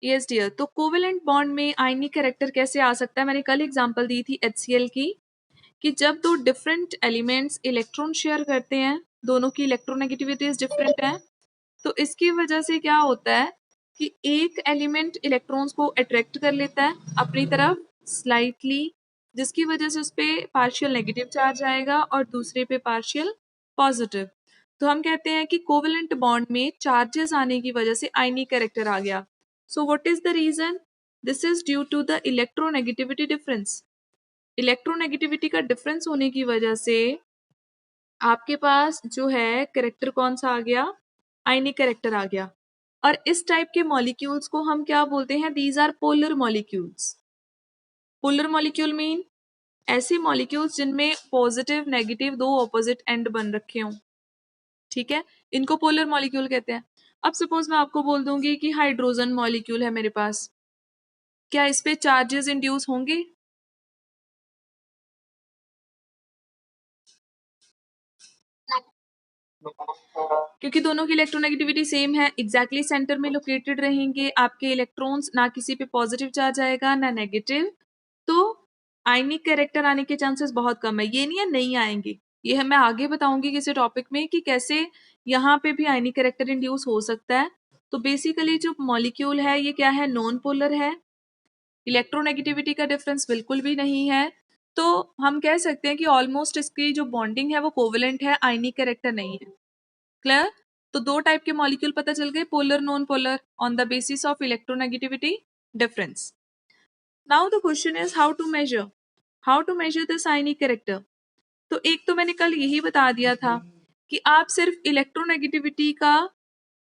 Yes dear, तो covalent bond में आयनिक character कैसे आ सकता है? मैंने कल एग्जांपल दी थी HCl की, कि जब दो डिफरेंट एलिमेंट्स इलेक्ट्रॉन शेयर करते हैं, दोनों की इलेक्ट्रोनेगेटिविटीज डिफरेंट है, तो इसकी वजह से क्या होता है कि एक एलिमेंट इलेक्ट्रॉन्स को अट्रैक्ट कर लेता है अपनी तरफ स्लाइटली, जिसकी वजह से उस पर पार्शियल नेगेटिव चार्ज आएगा और दूसरे पे पार्शियल पॉजिटिव। तो हम कहते हैं कि कोवेलेंट बॉन्ड में चार्जेस आने की वजह से आयनिक कैरेक्टर आ गया। So what is the reason? This is due to the electronegativity difference. Electronegativity का डिफरेंस होने की वजह से आपके पास जो है कैरेक्टर कौन सा आ गया? आयनिक कैरेक्टर आ गया। और इस टाइप के मॉलिक्यूल्स को हम क्या बोलते हैं? These are polar molecules. Polar molecule mean ऐसे मॉलिक्यूल्स जिनमें पॉजिटिव नेगेटिव दो ऑपोजिट एंड बन रखे हों, ठीक है, इनको पोलर मॉलिक्यूल कहते हैं। अब सपोज मैं आपको बोल दूंगी कि हाइड्रोजन मॉलिक्यूल है मेरे पास, क्या इस पे चार्जेस इंड्यूस होंगे? क्योंकि दोनों की इलेक्ट्रोनेगेटिविटी सेम है, एग्जैक्टली सेंटर में लोकेटेड रहेंगे आपके इलेक्ट्रॉन्स, ना किसी पे पॉजिटिव चार्ज आएगा ना नेगेटिव, तो आयनिक कैरेक्टर आने के चांसेस बहुत कम है। ये नहीं है नहीं आएंगे, ये है मैं आगे बताऊंगी किसी टॉपिक में कि कैसे यहाँ पे भी आयनिक कैरेक्टर इंड्यूस हो सकता है। तो बेसिकली जो मॉलिक्यूल है ये क्या है? नॉन पोलर है, इलेक्ट्रोनेगेटिविटी का डिफरेंस बिल्कुल भी नहीं है, तो हम कह सकते हैं कि ऑलमोस्ट इसकी जो बॉन्डिंग है वो कोवेलेंट है, आयनिक कैरेक्टर नहीं है। क्लियर? तो दो टाइप के मॉलिक्यूल पता चल गए, polar non polar, on the basis of electronegativity difference. Now the question is how to measure this आयनिक कैरेक्टर। तो एक तो मैंने कल यही बता दिया था कि आप सिर्फ इलेक्ट्रोनेगेटिविटी का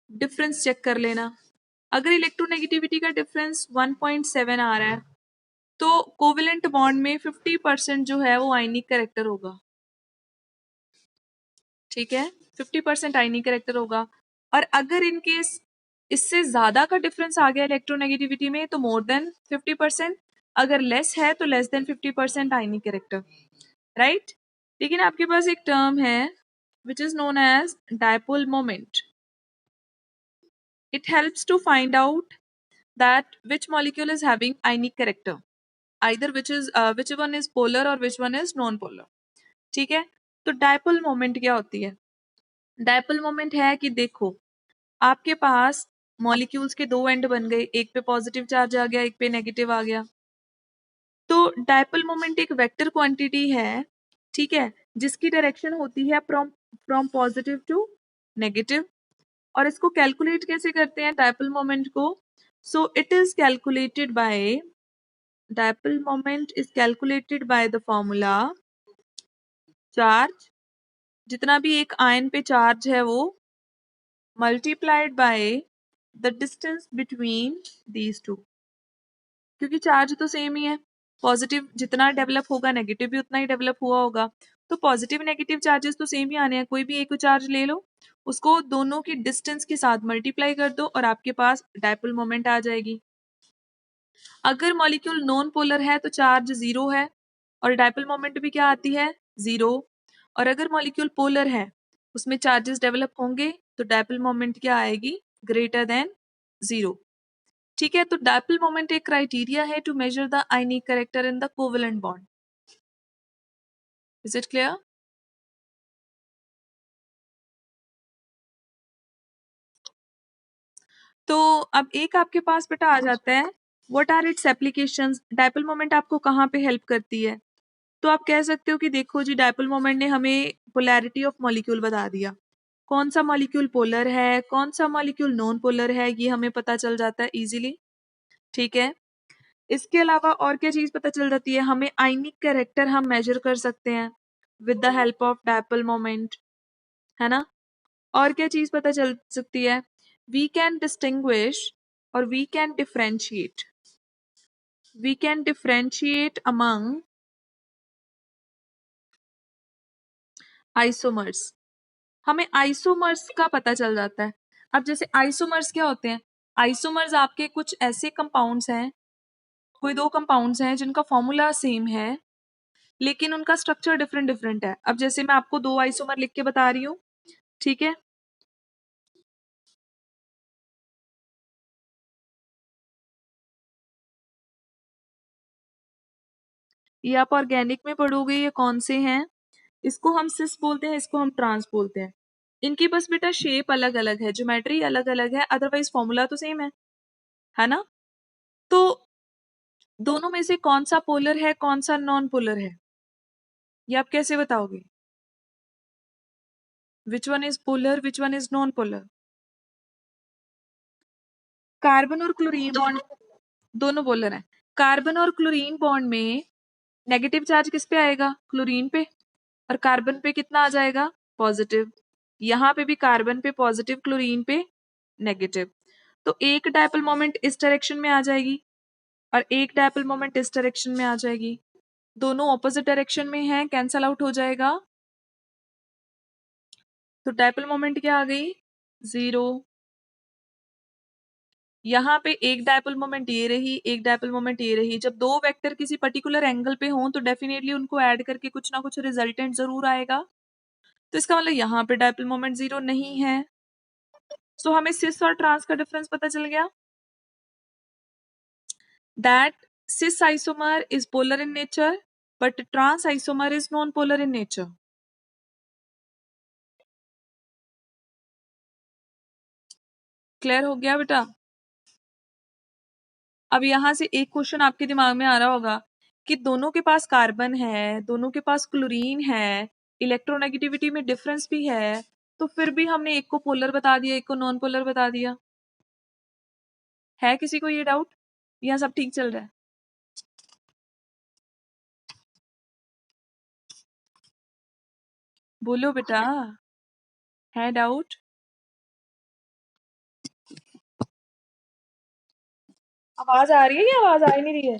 डिफरेंस चेक कर लेना। अगर इलेक्ट्रोनेगेटिविटी का डिफरेंस 1.7 आ रहा है तो कोवेलेंट बॉन्ड में 50% जो है वो आयनिक कैरेक्टर होगा, ठीक है, 50% आयनिक कैरेक्टर होगा। और अगर इन केस इससे ज्यादा का डिफरेंस आ गया इलेक्ट्रोनेगेटिविटी में तो मोर देन 50%, अगर लेस है तो लेस देन 50% आयनिक कैरेक्टर, राइट? लेकिन आपके पास एक टर्म है which is known as dipole moment. It helps to find out that which molecule is having आयनिक character, either which one is polar or which one is non polar, ठीक है। तो dipole moment क्या होती है? Dipole moment है कि देखो आपके पास मॉलिक्यूल्स के दो एंड बन गए, एक पे पॉजिटिव चार्ज आ गया एक पे नेगेटिव आ गया, तो डायपोल मोमेंट एक वेक्टर क्वांटिटी है, ठीक है, जिसकी डायरेक्शन होती है from from positive to negative. और इसको कैलकुलेट कैसे करते हैं डायपोल मोमेंट को? So it is calculated by dipole moment is calculated by the formula charge, जितना भी एक आयन पे चार्ज है वो multiplied by the distance between these two, क्योंकि चार्ज तो सेम ही है, पॉजिटिव जितना डेवलप होगा नेगेटिव भी उतना ही डेवलप हुआ होगा, तो पॉजिटिव नेगेटिव चार्जेस तो सेम ही आने हैं। कोई भी एक चार्ज ले लो, उसको दोनों की डिस्टेंस के साथ मल्टीप्लाई कर दो और आपके पास डायपोल मोमेंट आ जाएगी। अगर मॉलिक्यूल नॉन पोलर है तो चार्ज जीरो है और डायपोल मोमेंट भी क्या आती है? जीरो। और अगर मॉलिक्यूल पोलर है उसमें चार्जेस डेवलप होंगे तो डायपोल मोमेंट क्या आएगी? ग्रेटर देन जीरो, ठीक है। तो डायपोल मोमेंट एक क्राइटेरिया है टू मेजर द आयनिक character in the covalent bond. Is it clear? तो अब एक आपके पास बेटा आ जाता है what are its applications, dipole moment आपको कहाँ पे हेल्प करती है? तो आप कह सकते हो कि देखो जी डायपोल मोमेंट ने हमें पोलैरिटी ऑफ मॉलिक्यूल बता दिया, कौन सा मॉलिक्यूल पोलर है कौन सा मॉलिक्यूल नॉन पोलर है, ये हमें पता चल जाता है इजीली, ठीक है। इसके अलावा और क्या चीज पता चल जाती है हमें? आयनिक कैरेक्टर हम मेजर कर सकते हैं with the help of dipole moment, है ना। और क्या चीज पता चल सकती है? वी कैन डिस्टिंग्विश और we can differentiate among isomers. हमें आइसोमर्स का पता चल जाता है। अब जैसे आइसोमर्स क्या होते हैं? आइसोमर्स आपके कुछ ऐसे कंपाउंड्स हैं, कोई दो कंपाउंड्स हैं जिनका फॉर्मूला सेम है लेकिन उनका स्ट्रक्चर डिफरेंट डिफरेंट है। अब जैसे मैं आपको दो आइसोमर लिख के बता रही हूँ, ठीक है, ये आप ऑर्गेनिक में पढ़ोगे ये कौन से हैं। इसको हम सिस बोलते हैं, इसको हम ट्रांस बोलते हैं। इनकी बस बेटा शेप अलग अलग है, ज्योमेट्री अलग अलग है, अदरवाइज फॉर्मूला तो सेम है ना। तो दोनों में से कौन सा पोलर है कौन सा नॉन पोलर है, ये आप कैसे बताओगे? विच one is polar which one is non polar? Carbon और क्लोरीन बॉन्ड दोनों पोलर हैं। कार्बन और क्लोरीन बॉन्ड में नेगेटिव चार्ज किस पे आएगा? क्लोरीन पे। और कार्बन पे कितना आ जाएगा? पॉजिटिव। यहाँ पे भी कार्बन पे पॉजिटिव, क्लोरीन पे नेगेटिव। तो एक डायपोल मोमेंट इस डायरेक्शन में आ जाएगी और एक डायपोल मोमेंट इस डायरेक्शन में आ जाएगी। दोनों ऑपोजिट डायरेक्शन में है, कैंसल आउट हो जाएगा। तो डायपोल मोमेंट क्या आ गई? 0। यहाँ पे एक डायपोल मोमेंट ये रही, एक डायपोल मोमेंट ये रही। जब दो वेक्टर किसी पर्टिकुलर एंगल पे हों तो डेफिनेटली उनको ऐड करके कुछ ना कुछ रिजल्टेंट जरूर आएगा। तो इसका मतलब यहाँ पे डायपोल मोमेंट 0 नहीं है। सो हमें सिस और ट्रांस का डिफरेंस पता चल गया। That cis isomer is polar in nature but trans isomer is non-polar in nature. Clear हो गया बेटा? अब यहां से एक क्वेश्चन आपके दिमाग में आ रहा होगा कि दोनों के पास कार्बन है, दोनों के पास क्लोरीन है, इलेक्ट्रोनेगेटिविटी में डिफरेंस भी है, तो फिर भी हमने एक को पोलर बता दिया एक को नॉन पोलर बता दिया। है किसी को ये डाउट या सब ठीक चल रहा है? बोलो बेटा, है डाउट? आवाज आ रही है या आवाज आ ही नहीं रही है?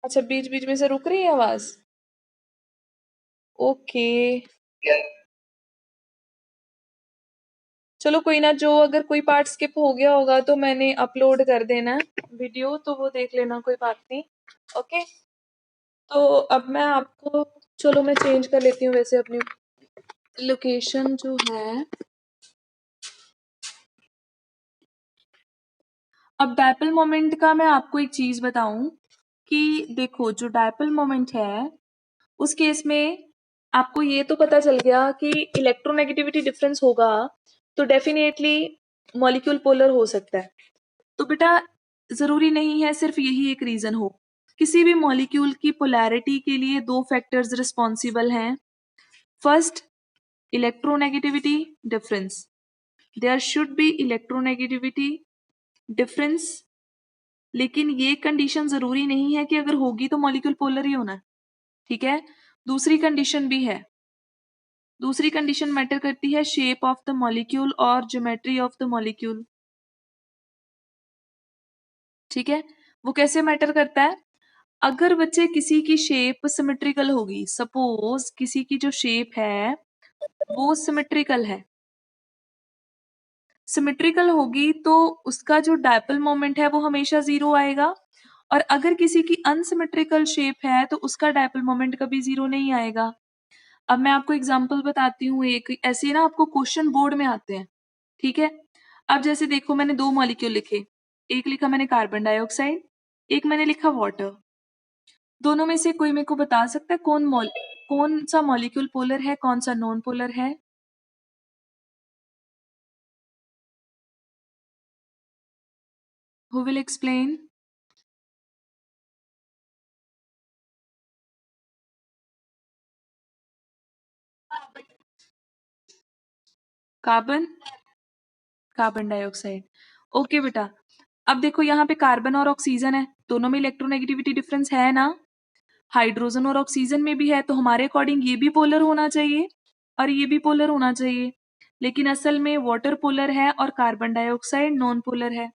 अच्छा, बीच बीच में से रुक रही है आवाज। ओके, चलो कोई ना, जो अगर कोई पार्ट स्किप हो गया होगा तो मैंने अपलोड कर देना वीडियो, तो वो देख लेना, कोई बात नहीं। ओके, तो अब मैं आपको, चलो मैं चेंज कर लेती हूँ वैसे अपनी लोकेशन जो है। अब डायपोल मोमेंट का मैं आपको एक चीज बताऊं कि देखो, जो डायपोल मोमेंट है उस केस में आपको ये तो पता चल गया कि इलेक्ट्रोनेगेटिविटी डिफरेंस होगा तो डेफिनेटली मॉलिक्यूल पोलर हो सकता है। तो बेटा जरूरी नहीं है सिर्फ यही एक रीजन हो। किसी भी मॉलिक्यूल की पोलैरिटी के लिए दो फैक्टर्स रिस्पॉन्सिबल हैं। First, electronegativity difference. There should be electronegativity difference, लेकिन ये कंडीशन जरूरी नहीं है कि अगर होगी तो मॉलिक्यूल पोलर ही होना है। ठीक है, दूसरी कंडीशन भी है। दूसरी कंडीशन मैटर करती है शेप ऑफ द मॉलिक्यूल और ज्योमेट्री ऑफ द मॉलिक्यूल। ठीक है, वो कैसे मैटर करता है? अगर बच्चे किसी की शेप सिमेट्रिकल होगी, सपोज किसी की जो शेप है वो सिमेट्रिकल है, सिमेट्रिकल होगी तो उसका जो डायपोल मोमेंट है वो हमेशा 0 आएगा। और अगर किसी की अनसिमेट्रिकल शेप है तो उसका डायपोल मोमेंट कभी 0 नहीं आएगा। अब मैं आपको एग्जांपल बताती हूँ, एक ऐसे ना आपको क्वेश्चन बोर्ड में आते हैं। ठीक है, अब जैसे देखो मैंने दो मॉलिक्यूल लिखे, एक लिखा मैंने कार्बन डाइऑक्साइड, एक मैंने लिखा वाटर। दोनों में से कोई मेरे को बता सकता है कौन सा मॉलिक्यूल पोलर है कौन सा नॉन पोलर है? Who will explain? Carbon, carbon dioxide. Okay बेटा, अब देखो यहाँ पे कार्बन और ऑक्सीजन है, दोनों में इलेक्ट्रोनेगेटिविटी डिफरेंस है ना। हाइड्रोजन और ऑक्सीजन में भी है, तो हमारे अकॉर्डिंग ये भी पोलर होना चाहिए और ये भी पोलर होना चाहिए। लेकिन असल में वाटर पोलर है और कार्बन डाइऑक्साइड नॉन पोलर है।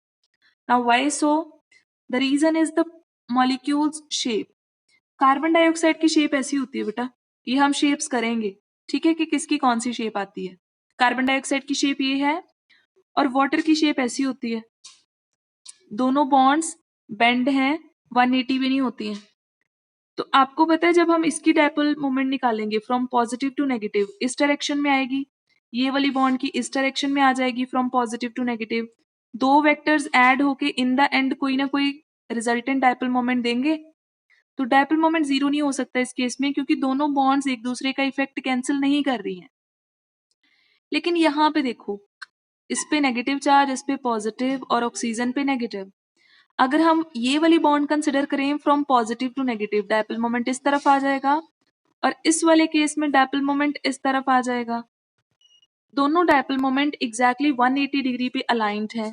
Now why so? The reason is the molecules shape. Carbon dioxide की शेप ऐसी होती है बेटा, ये हम शेप्स करेंगे, ठीक है, कि किसकी कौन सी शेप आती है। कार्बन डाइऑक्साइड की शेप ये है और वाटर की शेप ऐसी होती है। दोनों बॉन्ड्स बेंड हैं, 180 भी नहीं होती हैं। तो आपको पता है जब हम इसकी डायपोल मोमेंट निकालेंगे फ्रॉम पॉजिटिव टू नेगेटिव, इस डायरेक्शन में आएगी, ये वाली बॉन्ड की इस डायरेक्शन में आ जाएगी फ्रॉम पॉजिटिव टू नेगेटिव। दो वेक्टर्स ऐड होके इन द एंड कोई ना कोई रिजल्टेंट डायपोल मोमेंट देंगे। तो डायपोल मोमेंट जीरो नहीं हो सकता इस केस में, क्योंकि दोनों बॉन्ड्स एक दूसरे का इफेक्ट कैंसिल नहीं कर रही हैं। लेकिन यहाँ पे देखो, इस पे नेगेटिव चार्ज, इस पे पॉजिटिव और ऑक्सीजन पे नेगेटिव। अगर हम ये वाली बॉन्ड कंसिडर करें from positive to negative, dipole moment इस तरफ आ जाएगा और इस वाले केस में डायपोल मोमेंट इस तरफ आ जाएगा। दोनों डायपोल मोमेंट एग्जैक्टली 180 डिग्री पे अलाइंड है,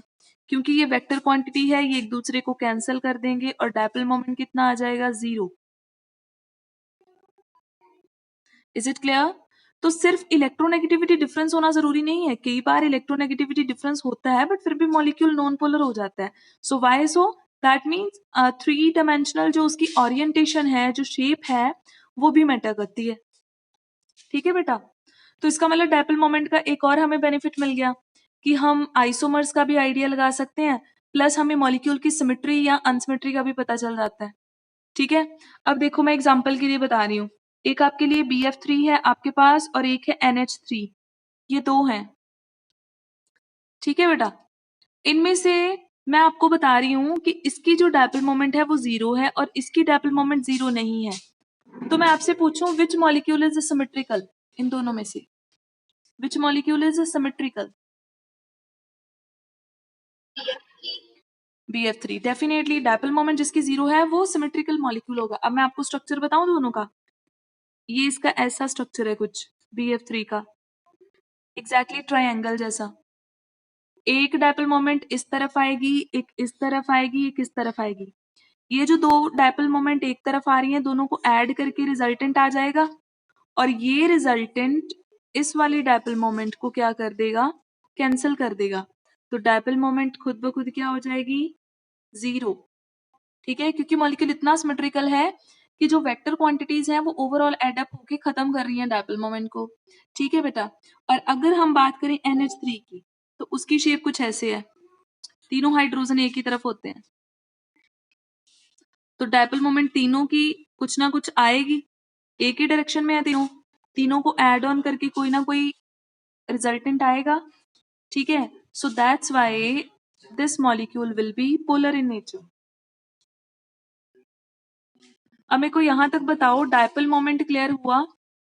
क्योंकि ये वेक्टर क्वांटिटी है, ये एक दूसरे को कैंसिल कर देंगे और डायपोल मोमेंट कितना आ जाएगा, 0। Is it clear? तो सिर्फ इलेक्ट्रोनेगेटिविटी डिफरेंस होना जरूरी नहीं है, कई बार इलेक्ट्रोनेगेटिविटी डिफरेंस होता है बट फिर भी मॉलिक्यूल नॉन पोलर हो जाता है। So why so? That means 3 dimensional जो उसकी ओरिएंटेशन है, जो शेप है, वो भी मैटर करती है। ठीक है बेटा? तो इसका मतलब डायपोल मोमेंट का एक और हमें बेनिफिट मिल गया कि हम आइसोमर्स का भी आइडिया लगा सकते हैं, प्लस हमें मॉलिक्यूल की सिमेट्री या अनसिमेट्री का भी पता चल जाता है। ठीक है? अब देखो मैं एग्जांपल के लिए बता रही हूँ। एक आपके लिए BF3 है आपके पास और एक है NH3, ये दो हैं। ठीक है बेटा? इनमें से मैं आपको बता रही हूँ कि इसकी जो डायपोल मोमेंट है वो 0 है और इसकी डायपोल मोमेंट 0 नहीं है। तो मैं आपसे पूछूं विच मॉलिक्यूल इज सिमेट्रिकल इन दोनों में से? विच molecule is symmetrical? BF3 definitely dipole moment जिसकी 0 है वो सिमेट्रिकल मॉलिक्यूल होगा। अब मैं आपको स्ट्रक्चर बताऊं दोनों का। ये इसका ऐसा स्ट्रक्चर है कुछ BF3 का, एग्जैक्टली ट्रायंगल जैसा। एक डायपोल मोमेंट इस तरफ आएगी, एक इस तरफ आएगी, एक इस तरफ आएगी। ये जो दो डायपोल मोमेंट एक तरफ आ रही हैं, दोनों को ऐड करके रिजल्टेंट आ जाएगा और ये रिजल्टेंट इस वाली डायपोल मोमेंट को क्या कर देगा, कैंसिल कर देगा। तो डायपोल मोमेंट खुद ब खुद क्या हो जाएगी, 0। ठीक है? क्योंकि मॉलिक्यूल इतना सिमेट्रिकल है कि जो वेक्टर क्वांटिटीज हैं वो ओवरऑल एड अप होके खत्म कर रही हैं डायपोल मोमेंट को। ठीक है बेटा? और अगर हम बात करें NH3 की, तो उसकी शेप कुछ ऐसे है, तीनों हाइड्रोजन एक ही तरफ होते हैं। तो डायपोल मोमेंट तीनों की कुछ ना कुछ आएगी, एक ही डायरेक्शन में है तीनों, तीनों को ऐड ऑन करके कोई ना कोई रिजल्टेंट आएगा। ठीक है? So that's why this molecule will be polar in nature. अब मेरे को यहां तक बताओ, डायपोल मोमेंट क्लियर हुआ?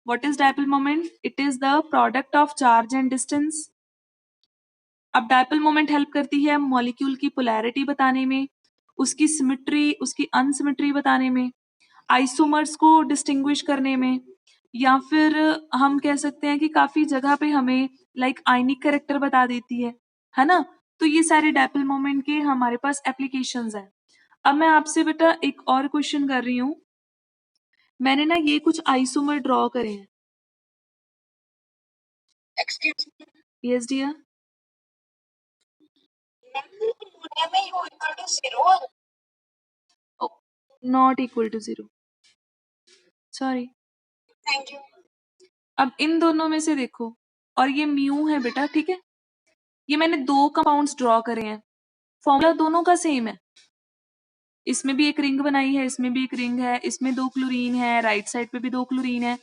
What is dipole moment? It is the product of charge and distance. अब डायपोल मोमेंट हेल्प करती है मॉलिक्यूल की पोलैरिटी बताने में, उसकी सिमेट्री, उसकी अनसिमेट्री बताने में, आइसोमर्स को डिस्टिंग्विश करने में, या फिर हम कह सकते हैं कि काफी जगह पे हमें लाइक आयनिक कैरेक्टर बता देती है ना? तो ये सारे डायपोल मोमेंट के हमारे पास एप्लीकेशंस हैं। अब मैं आपसे बेटा एक और क्वेश्चन कर रही हूँ। मैंने ना ये कुछ आइसोमर ड्रॉ करे हैं। Yes dear? Not equal to 0, sorry. Thank you. अब इन दोनों में से देखो, और ये म्यू है बेटा, ठीक है? ये मैंने दो कंपाउंड्स ड्रॉ करे हैं, फॉर्मूला दोनों का सेम है। इसमें भी एक रिंग बनाई है, इसमें भी एक रिंग है, इसमें 2 क्लोरीन है, राइट साइड पे भी 2 क्लोरीन है,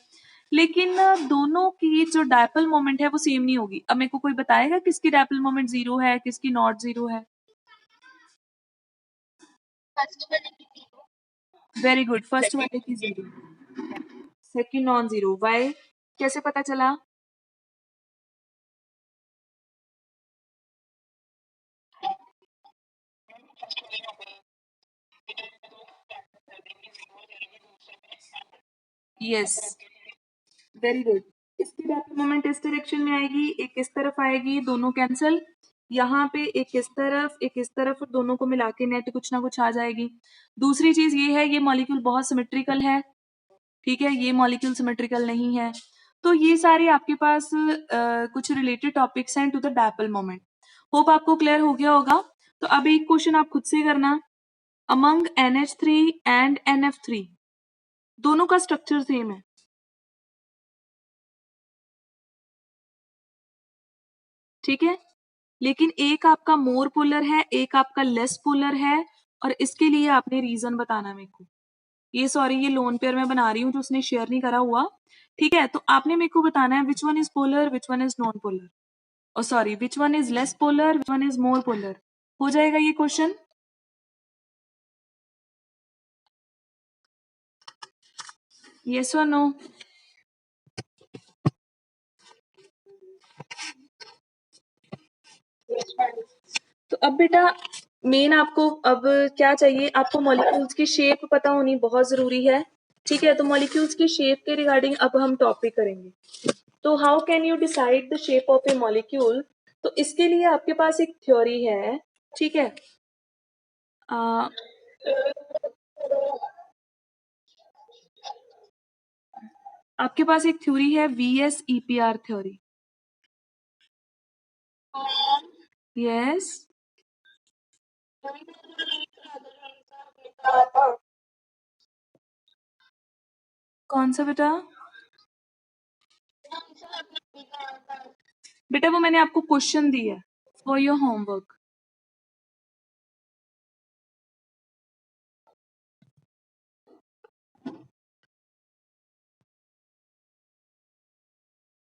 लेकिन दोनों की जो डायपोल मोमेंट है वो सेम नहीं होगी। अब मेरे को कोई बताएगा किसकी डायपोल मोमेंट 0 है, किसकी नॉट 0 है? वेरी गुड, फर्स्ट वाले की 0, सेकंड नॉन 0। व्हाई? कैसे पता चला? Yes, very good. इसकी डायपोल मोमेंट इस डायरेक्शन में आएगी, एक इस तरफ आएगी, दोनों कैंसिल। यहाँ पे एक इस तरफ, एक इस तरफ, और दोनों को मिला के नेट कुछ ना कुछ आ जाएगी। दूसरी चीज ये है, ये मॉलिक्यूल बहुत सिमेट्रिकल है। ठीक है? ये मॉलिक्यूल सिमेट्रिकल नहीं है। तो ये सारे आपके पास कुछ रिलेटेड टॉपिक्स हैं to the dipole moment. Hope आपको क्लियर हो गया होगा। तो अब एक क्वेश्चन आप खुद से करना, अमंग NH3 एंड NF3 दोनों का स्ट्रक्चर सेम है। ठीक है? लेकिन एक आपका मोर पोलर है, एक आपका लेस पोलर है, और इसके लिए आपने रीजन बताना मेरे को। ये सॉरी ये लोन पेयर मैं बना रही हूँ जो उसने शेयर नहीं करा हुआ, ठीक है। तो आपने मेरे को बताना है which one is polar, which one is non polar, और sorry which one is less polar, which one is more polar. हो जाएगा ये क्वेश्चन? यस और नो? तो अब बेटा मेन आपको अब क्या चाहिए, आपको मॉलिक्यूल्स की शेप पता होनी बहुत जरूरी है, ठीक है। तो मॉलिक्यूल्स की शेप के रिगार्डिंग अब हम टॉपिक करेंगे। तो how can you decide the shape of A molecule? तो इसके लिए आपके पास एक थ्योरी है, ठीक है। आ, आपके पास एक थ्योरी है VSEPR थ्योरी। यस, कौन सा बेटा? बेटा वो मैंने आपको क्वेश्चन दिया है फॉर योर होमवर्क,